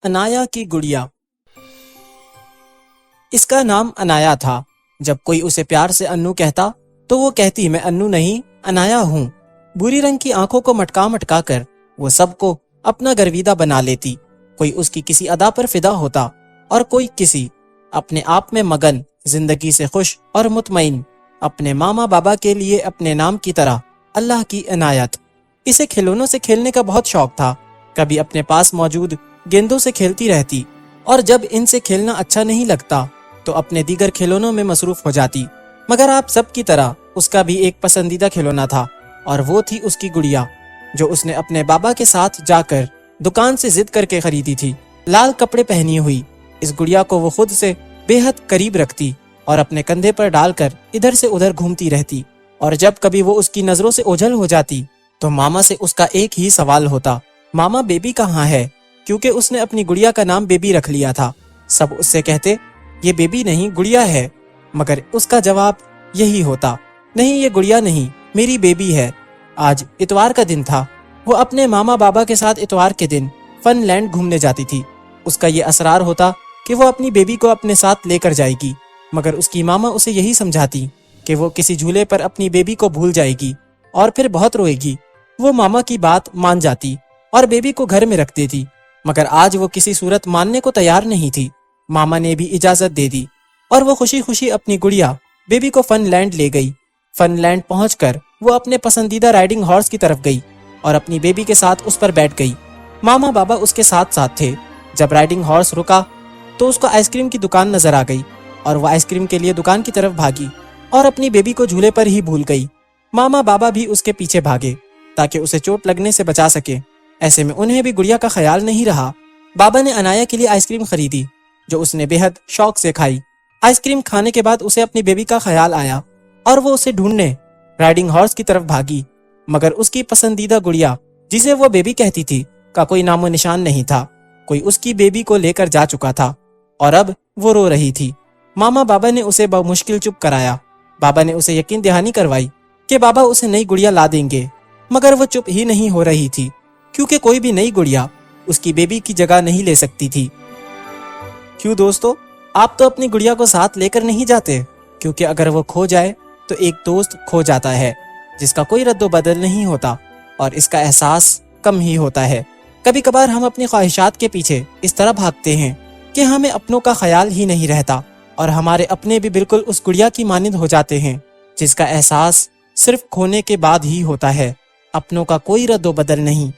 انایا کی گڑیا۔ اس کا نام انایا تھا۔ جب کوئی اسے پیار سے انو کہتا تو وہ کہتی میں انو نہیں انایا ہوں۔ بری رنگ کی آنکھوں کو مٹکا مٹکا کر وہ سب کو اپنا گرویدہ بنا لیتی۔ کوئی اس کی کسی ادا پر فدا ہوتا اور کوئی کسی، اپنے آپ میں مگن، زندگی سے خوش اور مطمئن، اپنے ماما بابا کے لیے اپنے نام کی طرح اللہ کی عنایت۔ اسے کھلونوں سے کھیلنے کا بہت شوق تھا۔ کبھی اپنے پاس موجود گیندوں سے کھیلتی رہتی اور جب ان سے کھیلنا اچھا نہیں لگتا تو اپنے دیگر کھلونوں میں مصروف ہو جاتی۔ مگر آپ سب کی طرح اس کا بھی ایک پسندیدہ کھلونا تھا اور وہ تھی اس کی گڑیا، جو اس نے اپنے بابا کے ساتھ جا کر دکان سے ضد کر کے خریدی تھی۔ لال کپڑے پہنی ہوئی اس گڑیا کو وہ خود سے بے حد قریب رکھتی اور اپنے کندھے پر ڈال کر ادھر سے ادھر گھومتی رہتی، اور جب کبھی وہ اس کی نظروں سے اوجھل ہو جاتی تو ماما سے اس کا ایک ہی سوال ہوتا، ماما بیبی کہاں ہے؟ کیونکہ اس نے اپنی گڑیا کا نام بیبی رکھ لیا تھا۔ سب اس سے کہتے یہ بیبی نہیں گڑیا ہے، مگر اس کا جواب یہی ہوتا، نہیں یہ گڑیا نہیں میری بیبی ہے۔ آج اتوار کا دن تھا۔ وہ اپنے ماما بابا کے ساتھ اتوار کے دن فن لینڈ گھومنے جاتی تھی۔ اس کا یہ اصرار ہوتا کہ وہ اپنی بیبی کو اپنے ساتھ لے کر جائے گی، مگر اس کی ماما اسے یہی سمجھاتی کہ وہ کسی جھولے پر اپنی بیبی کو بھول جائے گی اور پھر بہت روئے گی۔ وہ ماما کی بات مان جاتی اور بیبی کو گھر میں رکھ دیتی، مگر آج وہ کسی صورت ماننے کو تیار نہیں تھی۔ ماما نے بھی اجازت دے دی اور وہ خوشی خوشی اپنی گڑیا بیبی کو فن لینڈ لے گئی۔ فن لینڈ پہنچ کر وہ اپنے پسندیدہ رائڈنگ ہارس کی طرف گئی اور اپنی بیبی کے ساتھ اس پر بیٹھ گئی۔ ماما بابا اس کے ساتھ ساتھ تھے۔ جب رائڈنگ ہارس رکا تو اس کو آئس کریم کی دکان نظر آ گئی اور وہ آئس کریم کے لیے دکان کی طرف بھاگی اور اپنی بیبی کو جھولے پر ہی بھول گئی۔ ماما بابا بھی اس کے پیچھے بھاگے تاکہ اسے چوٹ لگنے سے بچا سکے۔ ایسے میں انہیں بھی گڑیا کا خیال نہیں رہا۔ بابا نے انایا کے لیے آئس کریم خریدی جو اس نے بے حد شوق سے کھائی۔ آئس کریم کھانے کے بعد اسے اپنی بیبی کا خیال آیا اور وہ اسے ڈھونڈنے رائڈنگ ہارس کی طرف بھاگی، مگر اس کی پسندیدہ گڑیا جسے وہ بیبی کہتی تھی کا کوئی نام و نشان نہیں تھا۔ کوئی اس کی بیبی کو لے کر جا چکا تھا اور اب وہ رو رہی تھی۔ ماما بابا نے اسے بمشکل چپ کرایا۔ بابا نے اسے یقین دہانی کروائی کہ بابا اسے نئی گڑیا لا دیں گے، مگر وہ چپ ہی نہیں ہو رہی تھی کیونکہ کوئی بھی نئی گڑیا اس کی بیبی کی جگہ نہیں لے سکتی تھی۔ کیوں دوستو، آپ تو اپنی گڑیا کو ساتھ لے کر نہیں جاتے، کیونکہ اگر وہ کھو جائے تو ایک دوست کھو جاتا ہے جس کا کوئی رد و بدل نہیں ہوتا اور اس کا احساس کم ہی ہوتا ہے۔ کبھی کبھار ہم اپنی خواہشات کے پیچھے اس طرح بھاگتے ہیں کہ ہمیں اپنوں کا خیال ہی نہیں رہتا اور ہمارے اپنے بھی بالکل اس گڑیا کی مانند ہو جاتے ہیں جس کا احساس صرف کھونے کے بعد ہی ہوتا ہے۔ اپنوں کا کوئی رد و بدل نہیں۔